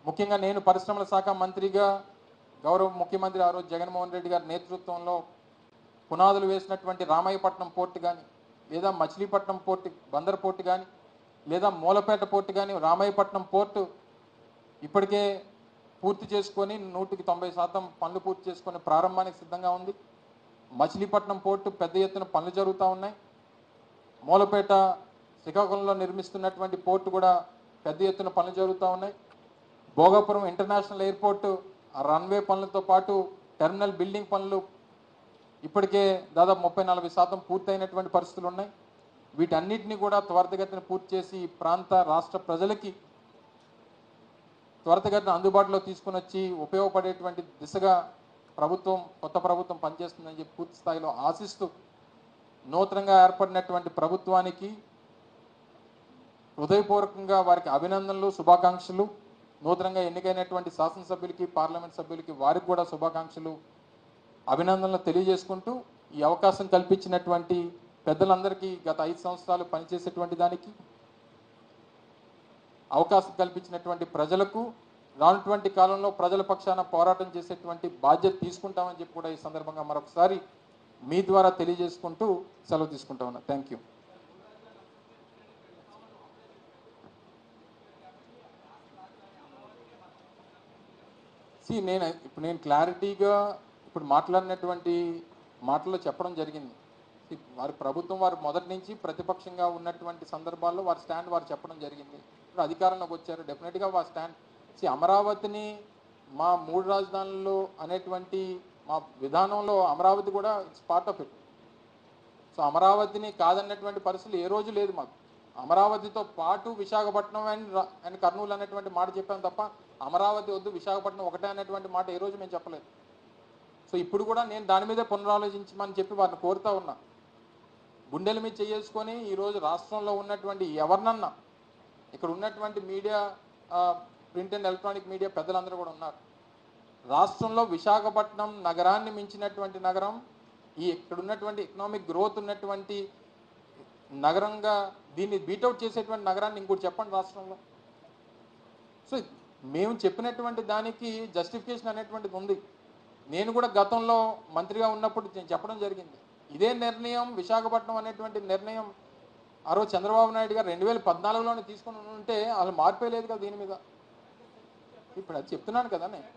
ముఖ్యంగా నేను పరిశ్రమల శాఖ మంత్రిగా గౌరవ ముఖ్యమంత్రి ఆ రోజు జగన్మోహన్ రెడ్డి గారి నేతృత్వంలో పునాదులు వేసినటువంటి రామాయపట్నం పోర్టు కానీ, లేదా మచిలీపట్నం పోర్టు బందర్ పోర్టు కానీ, లేదా మూలపేట పోర్టు కానీ, రామాయపట్నం పోర్టు ఇప్పటికే పూర్తి చేసుకొని 190% పనులు పూర్తి చేసుకొని ప్రారంభానికి సిద్ధంగా ఉంది. మచిలీపట్నం పోర్టు పెద్ద ఎత్తున పనులు జరుగుతూ ఉన్నాయి. మూలపేట శ్రీకాకుళంలో నిర్మిస్తున్నటువంటి పోర్టు కూడా పెద్ద ఎత్తున పనులు జరుగుతూ ఉన్నాయి. భోగాపురం ఇంటర్నేషనల్ ఎయిర్పోర్టు రన్వే పనులతో పాటు టెర్మినల్ బిల్డింగ్ పనులు ఇప్పటికే దాదాపు 30-40% పూర్తయినటువంటి పరిస్థితులు ఉన్నాయి. వీటన్నిటిని కూడా త్వరితగతిన పూర్తి చేసి ఈ ప్రాంత రాష్ట్ర ప్రజలకి త్వరితగతిన అందుబాటులో తీసుకుని వచ్చి ఉపయోగపడేటువంటి దిశగా కొత్త ప్రభుత్వం పనిచేస్తుందని చెప్పి పూర్తి స్థాయిలో ఆశిస్తూ నూతనంగా ఏర్పడినటువంటి ప్రభుత్వానికి హృదయపూర్వకంగా వారికి అభినందనలు, శుభాకాంక్షలు. నూతనంగా ఎన్నికైనటువంటి శాసనసభ్యులకి, పార్లమెంట్ సభ్యులకి వారికి కూడా శుభాకాంక్షలు, అభినందనలు తెలియజేసుకుంటూ ఈ అవకాశం కల్పించినటువంటి పెద్దలందరికీ, గత 5 సంవత్సరాలు పనిచేసేటువంటి దానికి అవకాశం కల్పించినటువంటి ప్రజలకు, రానున్నటువంటి కాలంలో ప్రజల పక్షాన పోరాటం చేసేటువంటి బాధ్యత తీసుకుంటామని చెప్పి కూడా ఈ సందర్భంగా మరొకసారి మీ ద్వారా తెలియజేసుకుంటూ సెలవు తీసుకుంటా ఉన్నా. Thank you. నేను క్లారిటీగా ఇప్పుడు మాట్లాడినటువంటి మాటల్లో చెప్పడం జరిగింది. వారి ప్రభుత్వం వారు మొదటి నుంచి ప్రతిపక్షంగా ఉన్నటువంటి సందర్భాల్లో వారి స్టాండ్ వారు చెప్పడం జరిగింది. ఇప్పుడు అధికారంలోకి వచ్చారు, డెఫినెట్గా వారి స్టాండ్ అమరావతిని మా 3 రాజధానులు అనేటువంటి మా విధానంలో అమరావతి కూడా it's part of it. So అమరావతిని కాదన్నటువంటి పరిస్థితులు ఏ రోజు లేదు మాకు. అమరావతితో పాటు విశాఖపట్నం అండ్ కర్నూలు అనేటువంటి మాట చెప్పాం తప్ప అమరావతి వద్దు విశాఖపట్నం ఒకటే అనేటువంటి మాట ఏ రోజు మేము చెప్పలేదు. సో ఇప్పుడు కూడా నేను దాని మీదే పునరాలోచించమని చెప్పి వారిని కోరుతా ఉన్నా. గుండెల మీద చేసుకొని ఈరోజు రాష్ట్రంలో ఉన్నటువంటి ఎవరినన్నా, ఇక్కడ ఉన్నటువంటి media, print and electronic media పెద్దలందరూ కూడా ఉన్నారు. రాష్ట్రంలో విశాఖపట్నం నగరాన్ని మించినటువంటి నగరం, ఇక్కడ ఉన్నటువంటి ఎకనామిక్ గ్రోత్ ఉన్నటువంటి నగరంగా దీన్ని బీటౌట్ చేసేటువంటి నగరాన్ని ఇంకోటి చెప్పండి రాష్ట్రంలో. సో మేము చెప్పినటువంటి దానికి జస్టిఫికేషన్ అనేటువంటిది ఉంది. నేను కూడా గతంలో మంత్రిగా ఉన్నప్పుడు నేను చెప్పడం జరిగింది. ఇదే నిర్ణయం, విశాఖపట్నం అనేటువంటి నిర్ణయం ఆ రోజు చంద్రబాబు నాయుడు గారు 2014లోనే తీసుకుని ఉంటే వాళ్ళు మార్పేలేదు కదా దీని మీద. ఇప్పుడు అది చెప్తున్నాను కదా నేను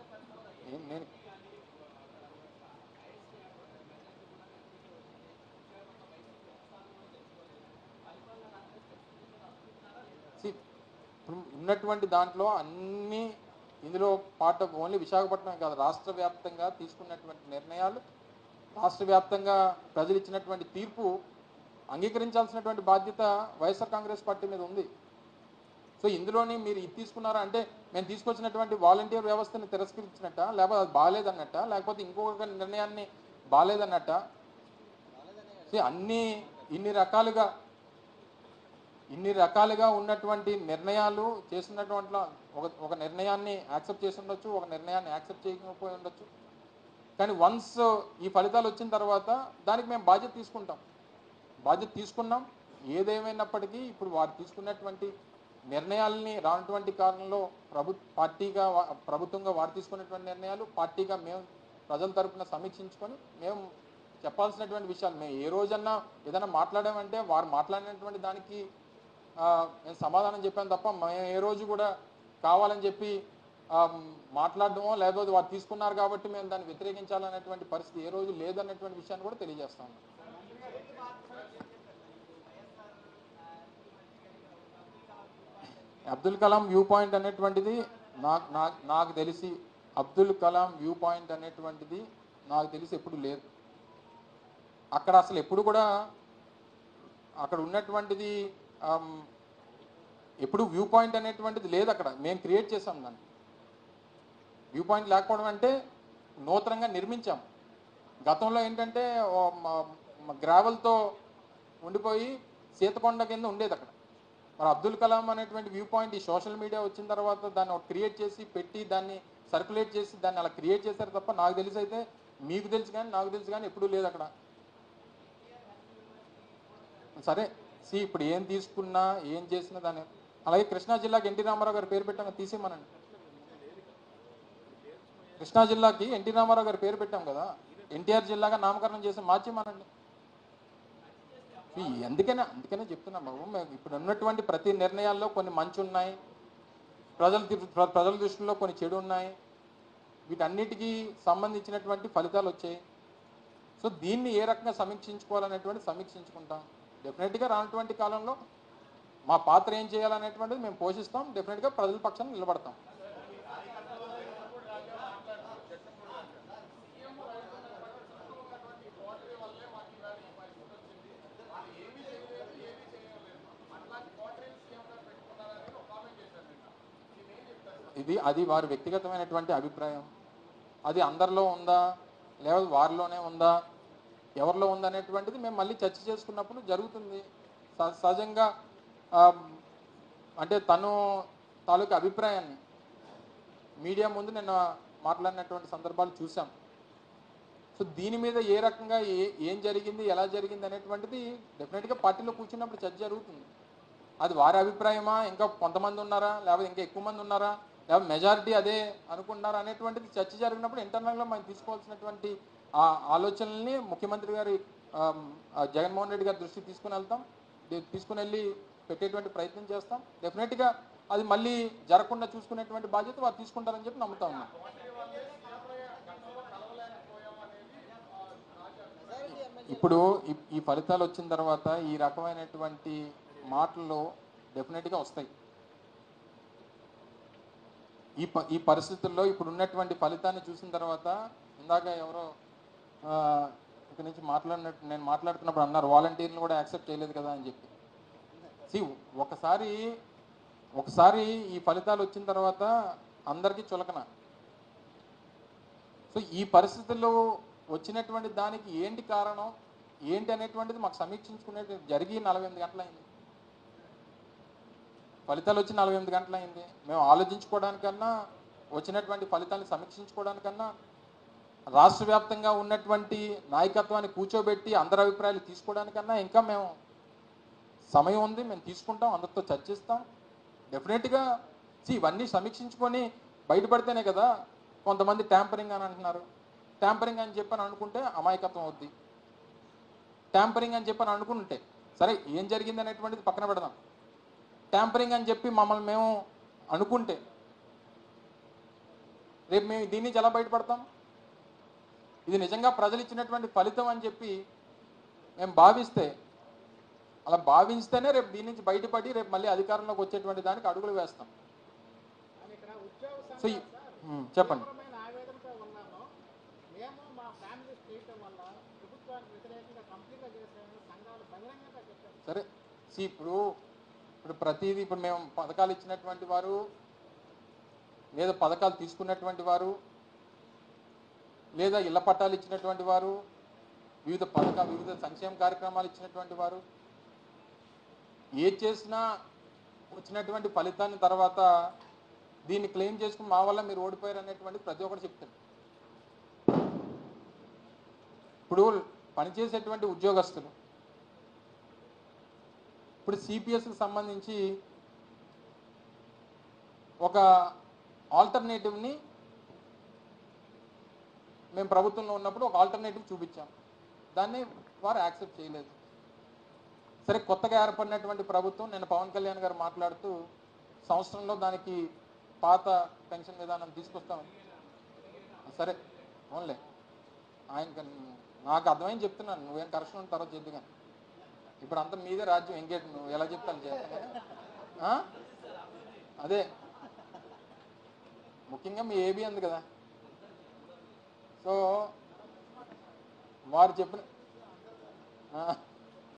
ఉన్నటువంటి దాంట్లో అన్నీ ఇందులో పార్ట్ ఆఫ్ ఓన్లీ విశాఖపట్నం కాదు, రాష్ట్ర వ్యాప్తంగా తీసుకున్నటువంటి నిర్ణయాలు, రాష్ట్ర వ్యాప్తంగా ప్రజలు ఇచ్చినటువంటి తీర్పు అంగీకరించాల్సినటువంటి బాధ్యత వైఎస్ఆర్ కాంగ్రెస్ పార్టీ మీద ఉంది. సో ఇందులోని మీరు ఇది తీసుకున్నారా అంటే మేము తీసుకొచ్చినటువంటి వాలంటీర్ వ్యవస్థని తిరస్కరించినట్ట, లేకపోతే అది బాగాలేదన్నట్ట, లేకపోతే ఇంకొక నిర్ణయాన్ని బాగాలేదన్నట్ట. సో ఇన్ని రకాలుగా ఉన్నటువంటి నిర్ణయాలు చేసినటువంటి ఒక నిర్ణయాన్ని యాక్సెప్ట్ చేసి ఉండొచ్చు, ఒక నిర్ణయాన్ని యాక్సెప్ట్ చేయకపోయి ఉండొచ్చు. కానీ వన్స్ ఈ ఫలితాలు వచ్చిన తర్వాత దానికి మేము బాధ్యత తీసుకున్నాం. ఏదేమైనప్పటికీ ఇప్పుడు వారు తీసుకున్నటువంటి నిర్ణయాలని రానటువంటి కాలంలో ప్రభుత్వంగా వారు తీసుకున్నటువంటి నిర్ణయాలు పార్టీగా మేము ప్రజల తరపున సమీక్షించుకొని మేము చెప్పాల్సినటువంటి విషయాలు, మేము ఏ రోజన్నా ఏదైనా మాట్లాడామంటే వారు మాట్లాడినటువంటి దానికి నేను సమాధానం చెప్పాను తప్ప మేము ఏ రోజు కూడా కావాలని చెప్పి మాట్లాడడమో లేకపోతే వారు తీసుకున్నారు కాబట్టి మేము దాన్ని వ్యతిరేకించాలనేటువంటి పరిస్థితి ఏ రోజు లేదన్నటువంటి విషయాన్ని కూడా తెలియజేస్తాను. అబ్దుల్ కలాం వ్యూ పాయింట్ అనేటువంటిది నాకు తెలిసి అబ్దుల్ కలాం వ్యూ పాయింట్ అనేటువంటిది నాకు తెలిసి ఎప్పుడు లేదు. అక్కడ అసలు ఎప్పుడు కూడా అక్కడ ఉన్నటువంటిది ఎప్పుడు వ్యూ పాయింట్ అనేటువంటిది లేదు. అక్కడ మేము క్రియేట్ చేసాం దాన్ని. వ్యూ పాయింట్ లేకపోవడం అంటే నూతనంగా నిర్మించాం. గతంలో ఏంటంటే గ్రావెల్తో ఉండిపోయి సీతకొండ కింద ఉండేది అక్కడ. మరి అబ్దుల్ కలాం అనేటువంటి వ్యూ పాయింట్ ఈ సోషల్ మీడియా వచ్చిన తర్వాత దాన్ని క్రియేట్ చేసి పెట్టి దాన్ని సర్క్యులేట్ చేసి దాన్ని అలా క్రియేట్ చేశారు తప్ప నాకు తెలిసి అయితే మీకు తెలుసు కానీ నాకు తెలుసు కానీ ఎప్పుడూ లేదు అక్కడ. సరే ఇప్పుడు ఏం తీసుకున్నా ఏం చేసినా దాన్ని అలాగే కృష్ణా జిల్లాకి ఎన్టీ రామారావు గారు పేరు పెట్టాక తీసేయమనండి. కృష్ణా జిల్లాకి ఎన్టీ రామారావు గారి పేరు పెట్టాం కదా, ఎన్టీఆర్ జిల్లాగా నామకరణం చేసి మార్చేమనండి. అందుకనే చెప్తున్నాం బాబు, ఇప్పుడు ఉన్నటువంటి ప్రతి నిర్ణయాల్లో కొన్ని మంచి ఉన్నాయి, ప్రజల దృష్టిలో కొన్ని చెడు ఉన్నాయి, వీటన్నిటికీ సంబంధించినటువంటి ఫలితాలు వచ్చాయి. సో దీన్ని ఏ రకంగా సమీక్షించుకోవాలనేటువంటి సమీక్షించుకుంటాం. డెఫినెట్గా రానటువంటి కాలంలో మా పాత్ర ఏం చేయాలనేటువంటిది మేము పోషిస్తాం. డెఫినెట్గా ప్రజల పక్షాన్ని నిలబడతాం. అది వారి వ్యక్తిగతమైనటువంటి అభిప్రాయం. అది అందరిలో ఉందా లేదా వారిలోనే ఉందా, ఎవరిలో ఉందా అనేటువంటిది మేము మళ్ళీ చర్చ చేసుకున్నప్పుడు జరుగుతుంది. సహజంగా అంటే తను తాలూకు అభిప్రాయాన్ని మీడియా ముందు నిన్న మాట్లాడినటువంటి సందర్భాలు చూసాం. సో దీని మీద ఏ రకంగా ఏం జరిగింది, ఎలా జరిగింది అనేటువంటిది డెఫినెట్గా పార్టీలో కూర్చున్నప్పుడు చర్చ జరుగుతుంది. అది వారి అభిప్రాయమా, ఇంకా కొంతమంది ఉన్నారా, లేకపోతే ఇంకా ఎక్కువ మంది ఉన్నారా, లేకపోతే మెజారిటీ అదే అనుకుంటున్నారా అనేటువంటిది చర్చ జరిగినప్పుడు ఇంటర్నల్గా మనం తీసుకోవాల్సినటువంటి ఆ ఆలోచనల్ని ముఖ్యమంత్రి గారి జగన్మోహన్ రెడ్డి గారి దృష్టికి తీసుకుని వెళ్ళి పెట్టేటువంటి ప్రయత్నం చేస్తాం. డెఫినెట్గా అది మళ్ళీ జరగకుండా చూసుకునేటువంటి బాధ్యత వారు తీసుకుంటారని చెప్పి నమ్ముతా ఉన్నాం. ఇప్పుడు ఈ ఫలితాలు వచ్చిన తర్వాత ఈ రకమైనటువంటి మాటలు డెఫినెట్గా వస్తాయి. ఈ పరిస్థితుల్లో ఇప్పుడు ఉన్నటువంటి ఫలితాన్ని చూసిన తర్వాత, ఇందాక ఎవరో ఇక్కడి నుంచి నేను మాట్లాడుతున్నప్పుడు అన్నారు వాలంటీర్లు కూడా యాక్సెప్ట్ చేయలేదు కదా అని చెప్పి. ఒకసారి ఈ ఫలితాలు వచ్చిన తర్వాత అందరికీ చులకన. సో ఈ పరిస్థితుల్లో వచ్చినటువంటి దానికి ఏంటి కారణం, ఏంటి అనేటువంటిది మాకు సమీక్షించుకునే జరిగి 48 గంటలైంది. ఫలితాలు వచ్చి 48 గంటలైంది. మేము ఆలోచించుకోవడానికన్నా, వచ్చినటువంటి ఫలితాలను సమీక్షించుకోవడానికన్నా, రాష్ట్ర వ్యాప్తంగా ఉన్నటువంటి నాయకత్వాన్ని కూర్చోబెట్టి అందరి అభిప్రాయాలు తీసుకోవడానికన్నా ఇంకా మేము సమయం ఉంది. మేము తీసుకుంటాం, అందరితో చర్చిస్తాం. డెఫినెట్గా ఇవన్నీ సమీక్షించుకొని బయటపడితేనే కదా. కొంతమంది ట్యాంపరింగ్ అని అంటున్నారు. ట్యాంపరింగ్ అని చెప్పని అనుకుంటే అమాయకత్వం అవుద్ది. ట్యాంపరింగ్ అని చెప్పని అనుకుంటే సరే, ఏం జరిగింది అనేటువంటిది పక్కన పెడదాం. ట్యాంపరింగ్ అని చెప్పి మమ్మల్ని మేము అనుకుంటే రేపు మేము దీని నుంచి ఎలా బయటపడతాం? ఇది నిజంగా ప్రజలు ఇచ్చినటువంటి ఫలితం అని చెప్పి మేము అలా భావిస్తేనే రేపు దీని నుంచి బయటపడి రేపు మళ్ళీ అధికారంలోకి వచ్చేటువంటి దానికి అడుగులు వేస్తాం. సో చెప్పండి. సరే, ఇప్పుడు ప్రతిదీ ఇప్పుడు మేము పథకాలు ఇచ్చినటువంటి వారు, లేదా పథకాలు తీసుకున్నటువంటి వారు, లేదా ఇళ్ల పట్టాలు ఇచ్చినటువంటి వారు, వివిధ సంక్షేమ కార్యక్రమాలు ఇచ్చినటువంటి వారు, ఏది చేసినా వచ్చినటువంటి ఫలితాన్ని తర్వాత దీన్ని క్లెయిమ్ చేసుకుని మా వల్ల మీరు ఓడిపోయారు అనేటువంటిది ప్రతి ఒక్కరు చెప్తారు. ఇప్పుడు పనిచేసేటువంటి ఉద్యోగస్తులు, ఇప్పుడు సిపిఎస్కి సంబంధించి ఒక ఆల్టర్నేటివ్ని మేము ప్రభుత్వంలో ఉన్నప్పుడు ఒక ఆల్టర్నేటివ్ చూపించాం. దాన్ని వారు యాక్సెప్ట్ చేయలేదు. సరే, కొత్తగా ఏర్పడినటువంటి ప్రభుత్వం నిన్న పవన్ కళ్యాణ్ గారు మాట్లాడుతూ సంవత్సరంలో దానికి పాత పెన్షన్ విధానం తీసుకొస్తామని. సరే ఓన్లే నాకు అర్థమైంది చెప్తున్నాను, నువ్వేం కరెక్షన్ ఉన్న తర్వాత చెప్దు. కానీ ఇప్పుడు అంతా మీదే రాజ్యం, ఎంగేట్ నువ్వు ఎలా చెప్తాను చేస్తా. అదే ముఖ్యంగా మీ ఏబీ అంది కదా. సో వారు చెప్పిన